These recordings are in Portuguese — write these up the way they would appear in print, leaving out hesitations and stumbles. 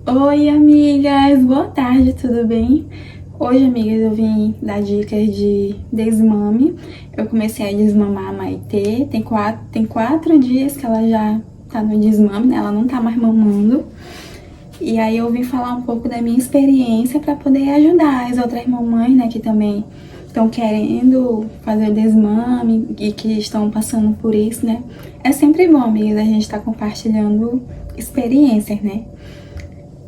Oi, amigas! Boa tarde, tudo bem? Hoje, amigas, eu vim dar dicas de desmame. Eu comecei a desmamar a Maitê. Tem quatro dias que ela já tá no desmame, né? Ela não tá mais mamando. E aí eu vim falar um pouco da minha experiência para poder ajudar as outras mamães, né, que também estão querendo fazer o desmame e que estão passando por isso, né? É sempre bom, amigas, a gente tá compartilhando experiências, né?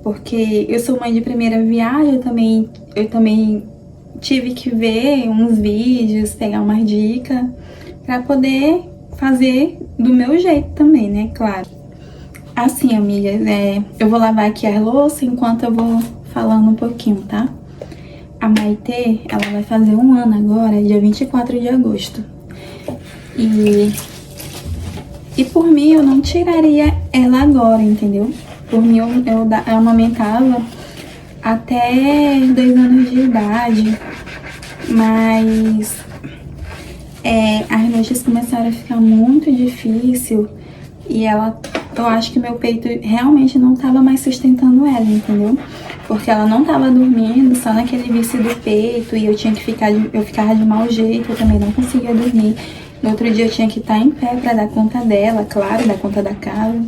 Porque eu sou mãe de primeira viagem, eu também tive que ver uns vídeos, pegar umas dicas para poder fazer do meu jeito também, né? Claro. Assim, amigas, eu vou lavar aqui a louça enquanto eu vou falando um pouquinho, tá? A Maitê, ela vai fazer 1 ano agora, dia 24 de agosto. E, e por mim, eu não tiraria ela agora, entendeu? Por mim, eu amamentava até 2 anos de idade, mas as noites começaram a ficar muito difícil e eu acho que meu peito realmente não estava mais sustentando ela, entendeu? Porque ela não estava dormindo, só naquele vício do peito, e eu ficava de mau jeito, eu também não conseguia dormir. No outro dia eu tinha que estar em pé para dar conta dela, claro, dar conta da casa.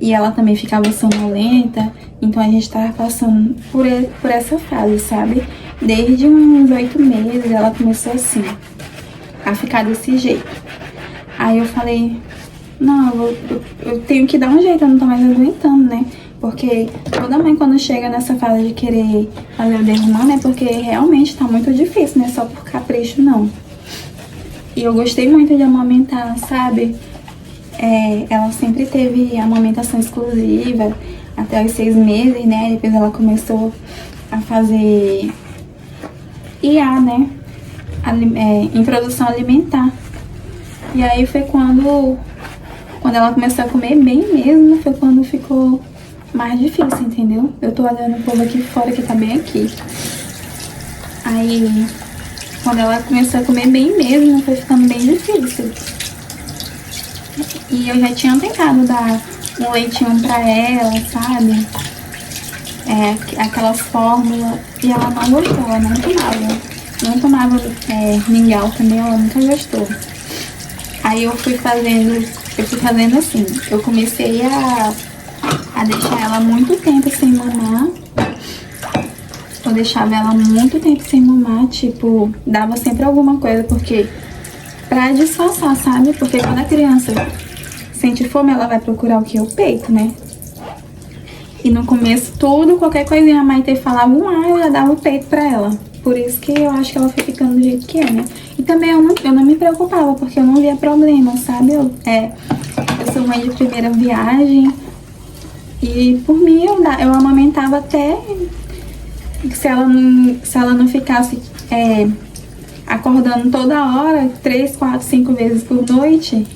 E ela também ficava sonolenta, então a gente tava passando por essa fase, sabe? Desde uns 8 meses ela começou assim, a ficar desse jeito. Aí eu falei, não, eu tenho que dar um jeito, eu não tô mais aguentando, né? Porque toda mãe quando chega nessa fase de querer fazer o desmame é porque realmente tá muito difícil, né? Só por capricho, não. E eu gostei muito de amamentar, sabe? Ela sempre teve amamentação exclusiva até os 6 meses, né? Depois ela começou a fazer IA, né? Introdução alimentar. E aí foi quando ela começou a comer bem mesmo, foi quando ficou mais difícil, entendeu? Eu tô olhando o povo aqui fora que tá bem aqui. Aí, quando ela começou a comer bem mesmo, foi ficando bem difícil. E eu já tinha tentado dar um leitinho pra ela, sabe? Aquelas fórmulas. E ela não gostou, ela não tomava. Não tomava mingau também, ela nunca gostou. Aí eu fui fazendo assim. Eu comecei a deixar ela muito tempo sem mamar. Eu deixava ela muito tempo sem mamar, tipo, dava sempre alguma coisa, porque pra disfarçar, sabe? Porque quando a criança sente fome, ela vai procurar o que? O peito, né? E no começo, qualquer coisinha a Maitê falava, eu já dava o peito pra ela. Por isso que eu acho que ela foi ficando do jeito que é, né? E também eu não me preocupava, porque eu não via problema, sabe? Eu sou mãe de primeira viagem. E por mim, eu amamentava até se ela não ficasse acordando toda hora, 3, 4, 5 vezes por noite,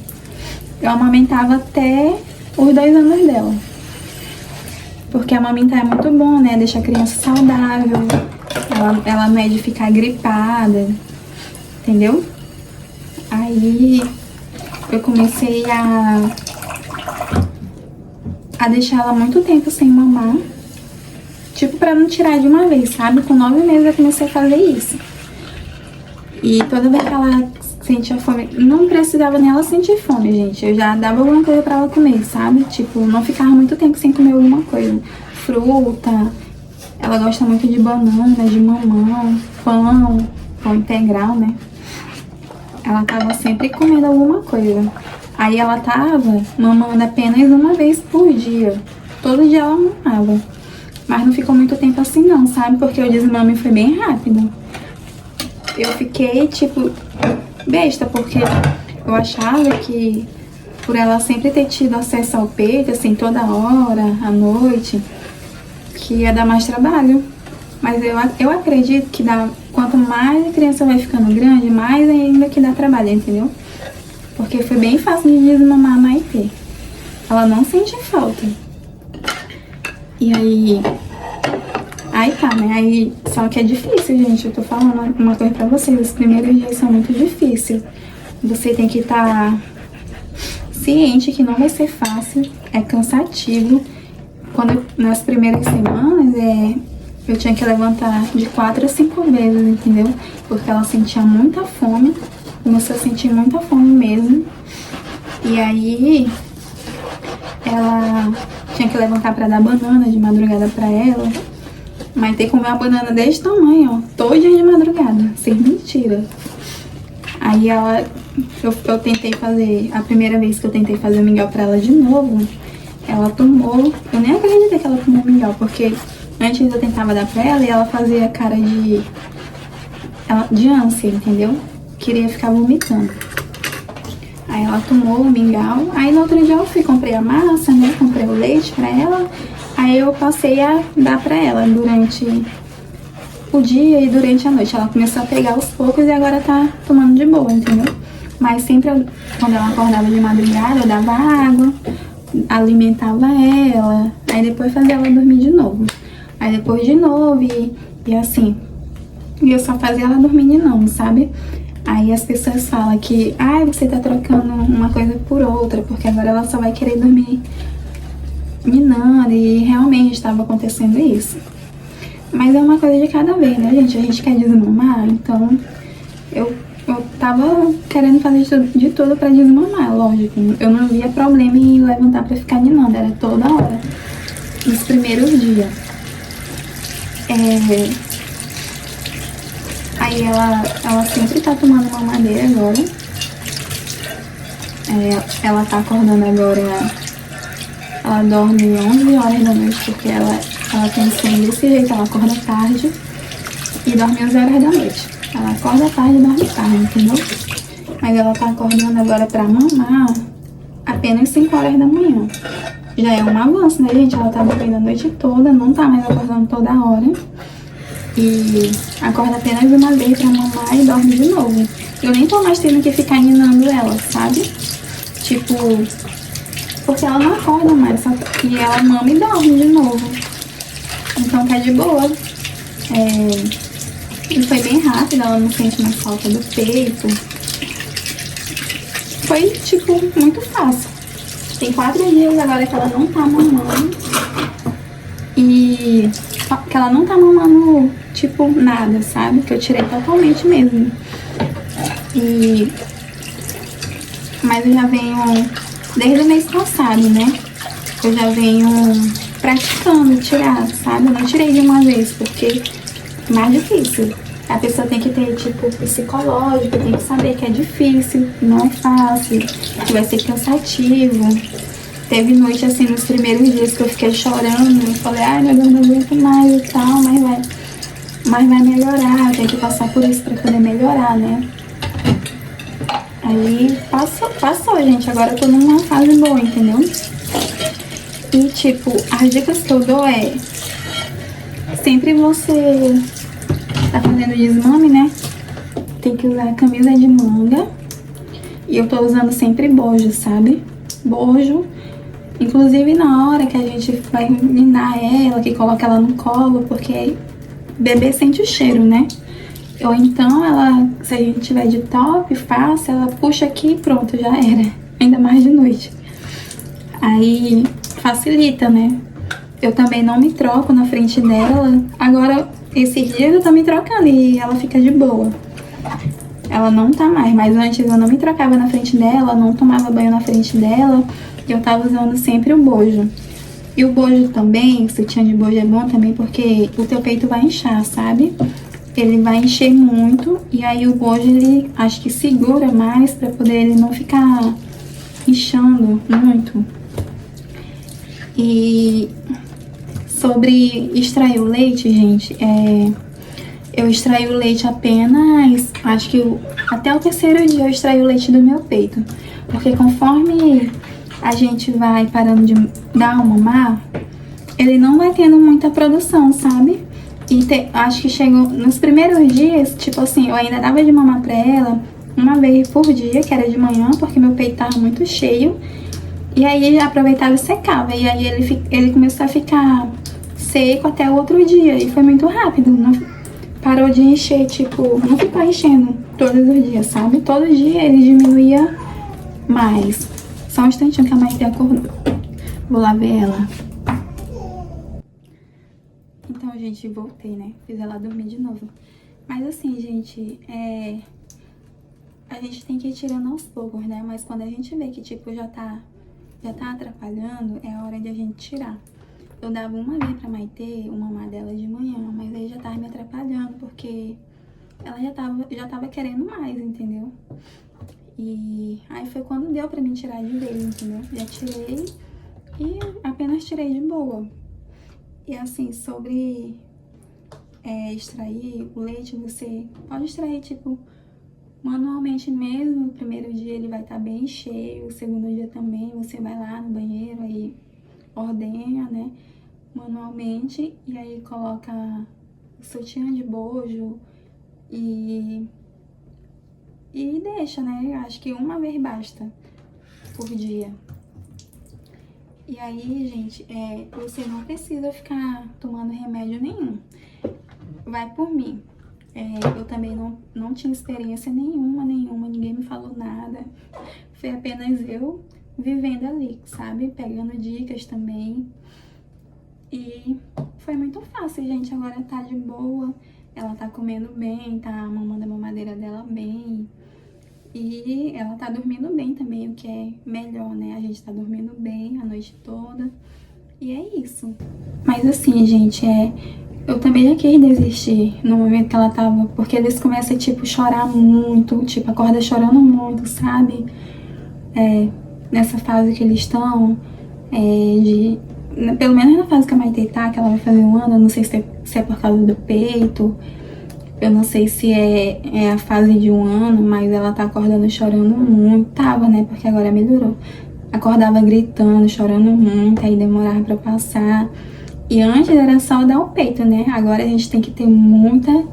eu amamentava até os 2 anos dela. Porque amamentar é muito bom, né? Deixa a criança saudável, ela não é de ficar gripada, entendeu? Aí eu comecei a deixar ela muito tempo sem mamar, tipo pra não tirar de uma vez, sabe? Com 9 meses eu comecei a fazer isso. E toda vez que ela sentia fome, não precisava nem ela sentir fome, gente. Eu já dava alguma coisa pra ela comer, sabe? Tipo, não ficava muito tempo sem comer alguma coisa. Fruta, ela gosta muito de banana, de mamão, pão integral, né? Ela tava sempre comendo alguma coisa. Aí ela tava mamando apenas uma vez por dia. Todo dia ela mamava. Mas não ficou muito tempo assim não, sabe? Porque o desmame foi bem rápido. Eu fiquei, tipo, besta, porque eu achava que por ela sempre ter tido acesso ao peito, assim, toda hora, à noite, que ia dar mais trabalho. Mas eu acredito que quanto mais a criança vai ficando grande, mais ainda que dá trabalho, entendeu? Porque foi bem fácil de desmamar a Maitê. Ela não sente falta. E aí tá, né? Aí, só que é difícil, gente. Eu tô falando uma coisa pra vocês. Os primeiros dias são muito difíceis. Você tem que estar ciente que não vai ser fácil. É cansativo. nas primeiras semanas, eu tinha que levantar de 4 a 5 vezes, entendeu? Porque ela sentia muita fome, começou a sentir muita fome mesmo. E aí, ela tinha que levantar pra dar banana de madrugada pra ela. Mas tem que comer uma banana desse tamanho, ó, todo dia de madrugada, sem mentira. Aí eu tentei fazer, a primeira vez que eu tentei fazer o mingau pra ela de novo, ela tomou, eu nem acreditei que ela tomou mingau, porque antes eu tentava dar pra ela e ela fazia cara de ânsia, entendeu? Queria ficar vomitando. Aí ela tomou o mingau, aí no outro dia eu comprei a massa, né, comprei o leite pra ela, aí eu passei a dar pra ela durante o dia e durante a noite. Ela começou a pegar aos poucos e agora tá tomando de boa, entendeu? Mas sempre quando ela acordava de madrugada, eu dava água, alimentava ela, aí depois fazia ela dormir de novo. Aí depois de novo e assim, e eu só fazia ela dormir de novo, sabe? Aí as pessoas falam que, você tá trocando uma coisa por outra, porque agora ela só vai querer dormir minando, e realmente estava acontecendo isso. Mas é uma coisa de cada vez, né, gente? A gente quer desmamar, então eu tava querendo fazer de tudo pra desmamar, lógico. Eu não via problema em levantar pra ficar ninando, era toda hora, nos primeiros dias. Aí ela sempre tá tomando mamadeira agora. Ela tá acordando agora, ela dorme 11 horas da noite, porque ela tem sono desse jeito, ela acorda tarde e dorme 11 horas da noite. Ela acorda tarde e dorme tarde, entendeu? Mas ela tá acordando agora pra mamar apenas 5 horas da manhã. Já é um avanço, né, gente? Ela tá dormindo a noite toda, não tá mais acordando toda hora. E acorda apenas uma vez pra mamar e dorme de novo. Eu nem tô mais tendo que ficar ninando ela, sabe? Tipo, porque ela não acorda mais, e ela mama e dorme de novo. Então tá de boa. E foi bem rápido, ela não sente mais falta do peito. Foi, tipo, muito fácil. Tem 4 dias agora que ela não tá mamando. E que ela não tá mamando, tipo, nada, sabe? Que eu tirei totalmente mesmo. Mas eu já venho, desde o mês passado, né? Eu já venho praticando tirar, sabe? Eu não tirei de uma vez, porque é mais difícil. A pessoa tem que ter, tipo, psicológico, tem que saber que é difícil, não é fácil, que vai ser cansativo. Teve noite, assim, nos primeiros dias que eu fiquei chorando, eu falei, meu Deus, não aguento mais e tal, mas vai melhorar, tem que passar por isso pra poder melhorar, né? Aí passou, gente, agora eu tô numa fase boa, entendeu? E, tipo, as dicas que eu dou sempre você tá fazendo desmame, né? Tem que usar camisa de manga. E eu tô usando sempre bojo, sabe? Bojo. Inclusive na hora que a gente vai minar ela, que coloca ela no colo, porque bebê sente o cheiro, né? Ou então se a gente tiver de top, fácil, ela puxa aqui e pronto, já era. Ainda mais de noite. Aí facilita, né? Eu também não me troco na frente dela. Agora, esses dias eu tô me trocando e ela fica de boa. Ela não tá mais, mas antes eu não me trocava na frente dela, não tomava banho na frente dela. Eu tava usando sempre o bojo. E o bojo também, o sutiã de bojo é bom também porque o teu peito vai inchar, sabe? Ele vai encher muito e aí o bojo, ele acho que segura mais pra poder ele não ficar inchando muito. E sobre extrair o leite, gente, eu extraí o leite apenas, acho que até o 3º dia eu extraí o leite do meu peito. Porque conforme a gente vai parando de dar o mamar, ele não vai tendo muita produção, sabe? E acho que chegou nos primeiros dias, tipo assim, eu ainda dava de mamar pra ela uma vez por dia, que era de manhã, porque meu peito tava muito cheio. E aí aproveitava e secava, e aí ele começou a ficar seco até o outro dia, e foi muito rápido, não parou de encher, tipo, não ficou enchendo todos os dias, sabe? Todo dia ele diminuía mais. Só um instantinho que a Maite acordou. Vou lá ver ela. Então, gente, voltei, né? Fiz ela dormir de novo. Mas assim, gente, a gente tem que ir tirando aos poucos, né? Mas quando a gente vê que, tipo, já tá atrapalhando, é a hora de a gente tirar. Eu dava uma vez pra Maitê, uma mamar dela de manhã, mas aí já tava me atrapalhando, porque ela já tava querendo mais, entendeu? E aí foi quando deu pra mim tirar de vez, entendeu? Já tirei e apenas tirei de boa. E assim, sobre extrair o leite, você pode extrair, tipo, manualmente mesmo. O primeiro dia ele vai estar bem cheio, o segundo dia também. Você vai lá no banheiro, aí ordenha, né, manualmente. E aí coloca o sutiã de bojo e deixa, né, acho que uma vez basta por dia. E aí, gente, você não precisa ficar tomando remédio nenhum. Vai por mim. Eu também não tinha experiência nenhuma, ninguém me falou nada. Foi apenas eu vivendo ali, sabe? Pegando dicas também. E foi muito fácil, gente. Agora tá de boa. Ela tá comendo bem, tá mamando a mamadeira dela bem. E ela tá dormindo bem também, o que é melhor, né? A gente tá dormindo bem a noite toda. E é isso. Mas assim, gente, eu também já quis desistir no momento que ela tava, porque eles começam a, tipo, chorar muito, tipo, acorda chorando muito, sabe? Nessa fase que eles estão, pelo menos na fase que a Maitê tá, que ela vai fazer 1 ano, eu não sei se é por causa do peito, eu não sei se é a fase de 1 ano, mas ela tá acordando chorando muito, tava, né, porque agora melhorou. Acordava gritando, chorando muito, aí demorava pra passar. E antes era só dar o peito, né? Agora a gente tem que ter muita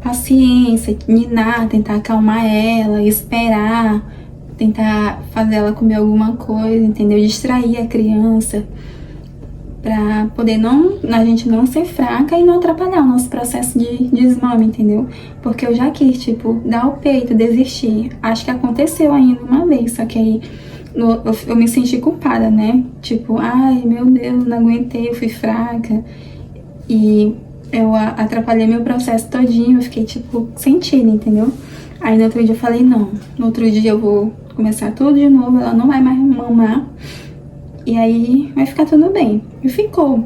paciência, ninar, tentar acalmar ela, esperar, tentar fazer ela comer alguma coisa, entendeu? Distrair a criança pra poder a gente não ser fraca e não atrapalhar o nosso processo de desmame, entendeu? Porque eu já quis, tipo, dar o peito, desistir. Acho que aconteceu ainda uma vez, só que aí eu me senti culpada, né? Tipo, ai, meu Deus, não aguentei, eu fui fraca. E eu atrapalhei meu processo todinho, eu fiquei, tipo, sentida, entendeu? Aí no outro dia eu falei, não, no outro dia eu vou começar tudo de novo, ela não vai mais mamar. E aí vai ficar tudo bem. E ficou.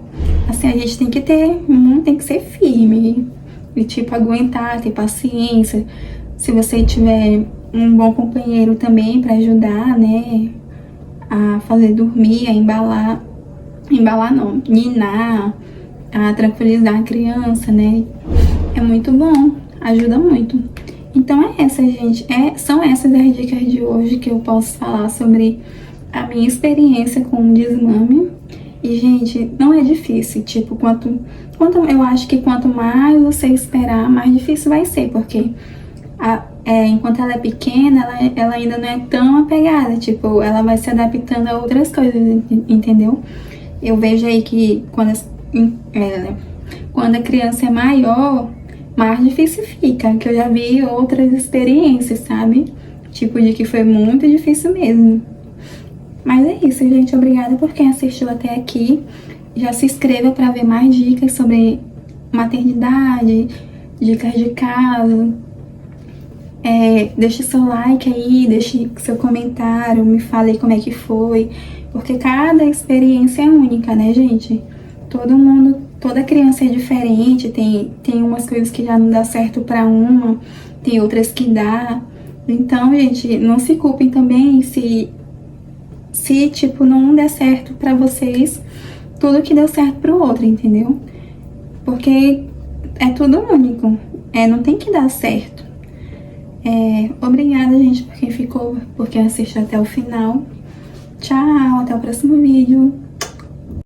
Assim, a gente tem que ser firme. E, tipo, aguentar, ter paciência. Se você tiver um bom companheiro também pra ajudar, né, a fazer dormir, a embalar não, ninar, a tranquilizar a criança, né, é muito bom, ajuda muito. Então é essa, gente, são essas as dicas de hoje que eu posso falar sobre a minha experiência com o desmame. E, gente, não é difícil, tipo, eu acho que quanto mais você esperar, mais difícil vai ser, porque enquanto ela é pequena, ela ainda não é tão apegada, tipo, ela vai se adaptando a outras coisas, entendeu? Eu vejo aí que quando a criança é maior, mais difícil fica, que eu já vi outras experiências, sabe? Tipo, de que foi muito difícil mesmo. Mas é isso, gente, obrigada por quem assistiu até aqui. Já se inscreva para ver mais dicas sobre maternidade, dicas de casa. Deixe seu like aí, deixe seu comentário, me fale como é que foi, porque cada experiência é única, né, gente? Toda criança é diferente, tem umas coisas que já não dá certo pra uma, tem outras que dá. Então, gente, não se culpem também se tipo, não der certo pra vocês tudo que deu certo pro outro, entendeu? Porque é tudo único, não tem que dar certo. Obrigada, gente, por quem assistiu até o final. Tchau, até o próximo vídeo.